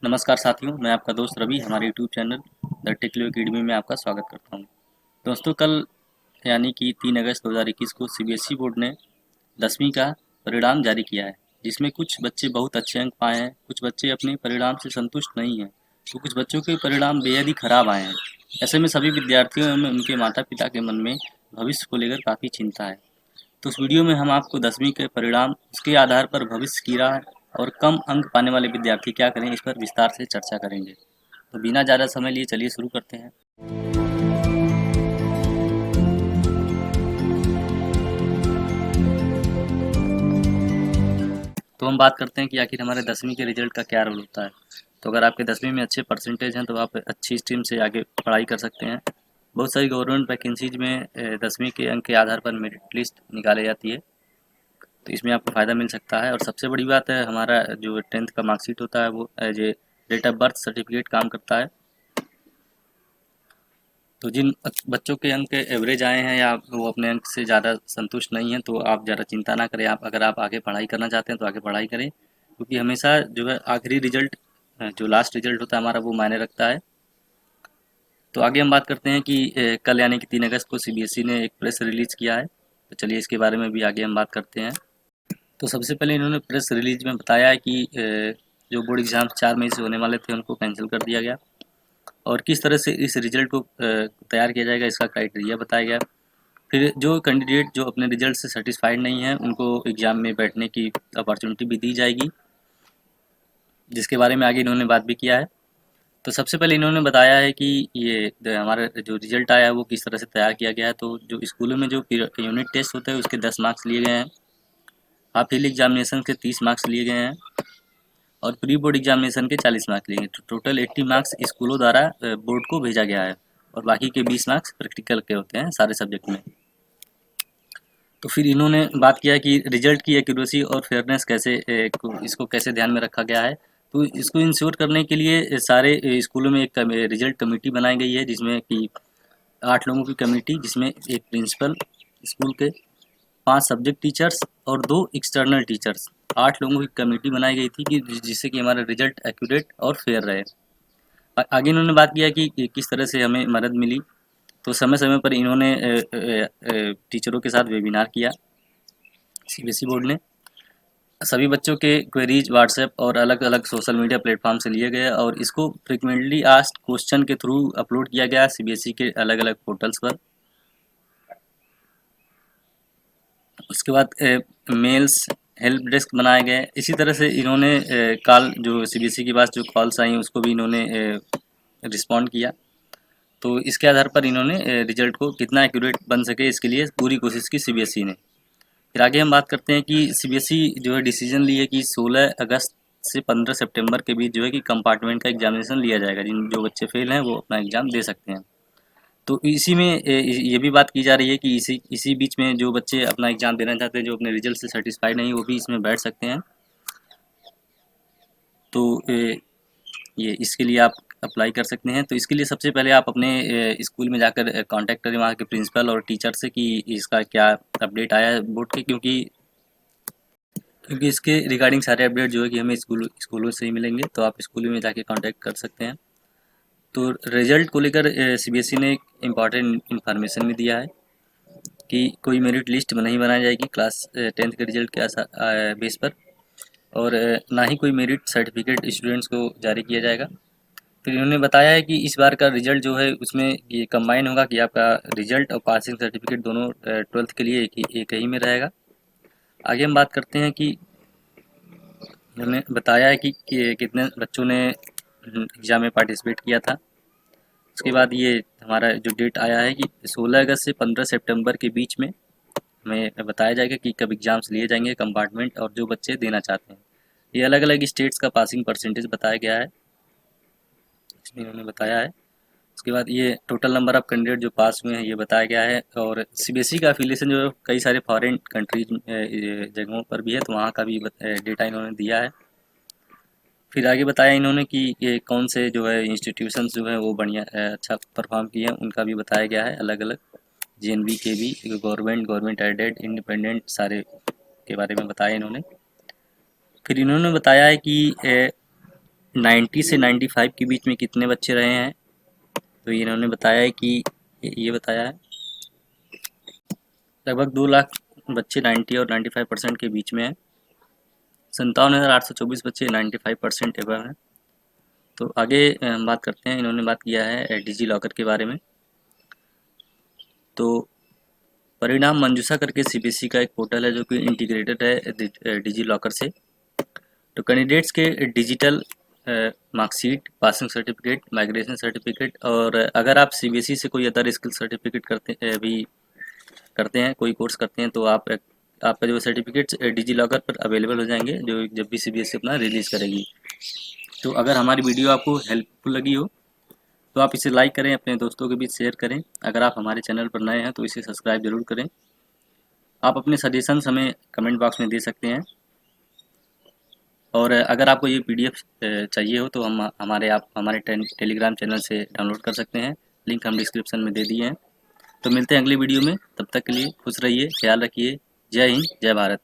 नमस्कार साथियों, मैं आपका दोस्त रवि हमारे YouTube channel the technical academy में आपका स्वागत करता हूं। दोस्तों, कल यानी कि 3 अगस्त 2021 को सीबीएसई बोर्ड ने 10वीं का परिणाम जारी किया है, जिसमें कुछ बच्चे बहुत अच्छे अंक पाए हैं, कुछ बच्चे अपने परिणाम से संतुष्ट नहीं हैं, तो कुछ बच्चों के परिणाम बेहद ही खराब आए हैं। ऐसे में सभी विद्यार्थियों एवं उनके माता पिता के मन में भविष्य को लेकर काफ़ी चिंता है। तो इस वीडियो में हम आपको 10वीं के परिणाम, उसके आधार पर भविष्य की राह और कम अंक पाने वाले विद्यार्थी क्या करें, इस पर विस्तार से चर्चा करेंगे। तो बिना ज़्यादा समय लिए चलिए शुरू करते हैं। तो हम बात करते हैं कि आखिर हमारे 10वीं के रिजल्ट का क्या रोल होता है। तो अगर आपके 10वीं में अच्छे परसेंटेज हैं तो आप अच्छी स्ट्रीम से आगे पढ़ाई कर सकते हैं। बहुत सारी गवर्नमेंट वैकेंसीज में 10वीं के अंक के आधार पर मेरिट लिस्ट निकाली जाती है, तो इसमें आपको फ़ायदा मिल सकता है। और सबसे बड़ी बात है, हमारा जो 10th का मार्कशीट होता है वो as a date of birth certificate काम करता है। तो जिन बच्चों के अंक एवरेज आए हैं या वो अपने अंक से ज़्यादा संतुष्ट नहीं हैं, तो आप ज़्यादा चिंता ना करें। अगर आप आगे पढ़ाई करना चाहते हैं तो आगे पढ़ाई करें, क्योंकि हमेशा जो है आखिरी रिजल्ट, जो लास्ट रिजल्ट होता है हमारा, वो मायने रखता है। तो आगे हम बात करते हैं कि कल यानी कि 3 अगस्त को सीबीएसई ने एक प्रेस रिलीज़ किया है। तो चलिए इसके बारे में भी आगे हम बात करते हैं। तो सबसे पहले इन्होंने प्रेस रिलीज में बताया है कि जो बोर्ड एग्ज़ाम 4 मई से होने वाले थे उनको कैंसिल कर दिया गया, और किस तरह से इस रिजल्ट को तैयार किया जाएगा, इसका क्राइटेरिया बताया गया। फिर जो कैंडिडेट जो अपने रिजल्ट से सेटिस्फाइड नहीं है उनको एग्ज़ाम में बैठने की अपॉर्चुनिटी भी दी जाएगी, जिसके बारे में आगे इन्होंने बात भी किया है। तो सबसे पहले इन्होंने बताया है कि ये हमारा जो रिजल्ट आया है वो किस तरह से तैयार किया गया है। तो जो स्कूलों में जो यूनिट टेस्ट होते हैं उसके 10 मार्क्स लिए गए हैं, हाफ ईयरली एग्जामिनेशन के 30 मार्क्स लिए गए हैं, और प्री बोर्ड एग्जामिनेशन के 40 मार्क्स लेंगे। तो टोटल 80 मार्क्स स्कूलों द्वारा बोर्ड को भेजा गया है, और बाकी के 20 मार्क्स प्रैक्टिकल के होते हैं सारे सब्जेक्ट में। तो फिर इन्होंने बात किया कि रिजल्ट की एक्यूरेसी और फेयरनेस कैसे, इसको कैसे ध्यान में रखा गया है। तो इसको इंश्योर करने के लिए सारे स्कूलों में एक रिजल्ट कमेटी बनाई गई है, जिसमें कि 8 लोगों की कमेटी, जिसमें एक प्रिंसिपल स्कूल के, 5 सब्जेक्ट टीचर्स और 2 एक्सटर्नल टीचर्स, 8 लोगों की कमेटी बनाई गई थी कि जिससे कि हमारा रिजल्ट एक्यूरेट और फेयर रहे। आगे इन्होंने बात किया कि किस तरह से हमें मदद मिली। तो समय समय पर इन्होंने टीचरों के साथ वेबिनार किया। सीबीएसई बोर्ड ने सभी बच्चों के क्वेरीज व्हाट्सएप और अलग अलग सोशल मीडिया प्लेटफॉर्म से लिए गए, और इसको फ्रिक्वेंटली आस्क्ड क्वेश्चन के थ्रू अपलोड किया गया सीबीएसई के अलग अलग पोर्टल्स पर। उसके बाद मेल्स हेल्प डेस्क बनाए गए। इसी तरह से इन्होंने कॉल, जो सीबीएसई के पास जो कॉल्स आई उसको भी इन्होंने रिस्पॉन्ड किया। तो इसके आधार पर इन्होंने रिजल्ट को कितना एक्यूरेट बन सके, इसके लिए पूरी कोशिश की सीबीएसई ने। फिर आगे हम बात करते हैं कि सीबीएसई जो है डिसीजन लिए कि 16 अगस्त से 15 सितंबर के बीच जो है कि कंपार्टमेंट का एग्जामिनेशन लिया जाएगा। जिन जो बच्चे फेल हैं वो अपना एग्ज़ाम दे सकते हैं। तो इसी में ये भी बात की जा रही है कि इसी इसी बीच में जो बच्चे अपना एग्ज़ाम देना चाहते हैं, जो अपने रिजल्ट से सेटिस्फाइड नहीं, वो भी इसमें बैठ सकते हैं। तो ये इसके लिए आप अप्लाई कर सकते हैं। तो इसके लिए सबसे पहले आप अपने स्कूल में जाकर कांटेक्ट करें वहाँ के प्रिंसिपल और टीचर से कि इसका क्या अपडेट आया है बोर्ड के, क्योंकि इसके रिगार्डिंग सारे अपडेट जो है कि हमें स्कूलों से ही मिलेंगे। तो आप स्कूलों में जाके कांटेक्ट कर सकते हैं। तो रिजल्ट को लेकर सीबीएसई ने एक इम्पॉर्टेंट इन्फॉर्मेशन भी दिया है कि कोई मेरिट लिस्ट नहीं बनाई जाएगी क्लास 10th के रिजल्ट के बेस पर, और ना ही कोई मेरिट सर्टिफिकेट स्टूडेंट्स को जारी किया जाएगा। फिर इन्होंने बताया है कि इस बार का रिजल्ट जो है उसमें ये कंबाइन होगा कि आपका रिजल्ट और पासिंग सर्टिफिकेट दोनों 12th के लिए एक ही में रहेगा। आगे हम बात करते हैं कि इन्होंने बताया है कि कितने बच्चों ने एग्ज़ाम में पार्टिसिपेट किया था। उसके बाद ये हमारा जो डेट आया है कि 16 अगस्त से 15 सितंबर के बीच में हमें बताया जाएगा कि कब एग्ज़ाम्स लिए जाएंगे कंपार्टमेंट, और जो बच्चे देना चाहते हैं। ये अलग अलग स्टेट्स का पासिंग परसेंटेज बताया गया है, इसमें इन्होंने बताया है। उसके बाद ये टोटल नंबर ऑफ़ कैंडिडेट जो पास हुए हैं ये बताया गया है। और सीबीएसई का एफिलिएशन जो है कई सारे फॉरेन कंट्रीज जगहों पर भी है, तो वहाँ का भी डेटा इन्होंने दिया है। फिर आगे बताया इन्होंने कि ये कौन से जो है इंस्टीट्यूशंस जो है वो बढ़िया अच्छा परफॉर्म किए हैं, उनका भी बताया गया है अलग अलग। जेएनवी के भी, गवर्नमेंट एडेड, इंडिपेंडेंट, सारे के बारे में बताया इन्होंने। फिर इन्होंने बताया है कि 90 से 95 के बीच में कितने बच्चे रहे हैं, तो इन्होंने बताया है कि ये बताया है लगभग 2 लाख बच्चे 90 और 95% के बीच में हैं। 57,824 बच्चे 95% एबव हैं। तो आगे हम बात करते हैं। इन्होंने बात किया है डिजी लॉकर के बारे में। तो परिणाम मंजूषा करके सीबीएसई का एक पोर्टल है जो कि इंटीग्रेटेड है डिजी लॉकर से। तो कैंडिडेट्स के digital marksheet, passing certificate, migration certificate, और अगर आप सीबीएसई से कोई अदर स्किल सर्टिफिकेट करते हैं, कोई कोर्स करते हैं, तो आपका जो सर्टिफिकेट्स डिजी लॉकर पर अवेलेबल हो जाएंगे जो जब भी सीबीएसई अपना रिलीज़ करेगी। तो अगर हमारी वीडियो आपको हेल्पफुल लगी हो तो आप इसे लाइक करें, अपने दोस्तों के बीच शेयर करें। अगर आप हमारे चैनल पर नए हैं तो इसे सब्सक्राइब जरूर करें। आप अपने सजेशंस हमें कमेंट बॉक्स में दे सकते हैं। और अगर आपको ये पीडीएफ चाहिए हो तो आप हमारे टेलीग्राम चैनल से डाउनलोड कर सकते हैं। लिंक हम डिस्क्रिप्शन में दे दिए हैं। तो मिलते हैं अगली वीडियो में। तब तक के लिए खुश रहिए, ख्याल रखिए। जय हिंद, जय भारत।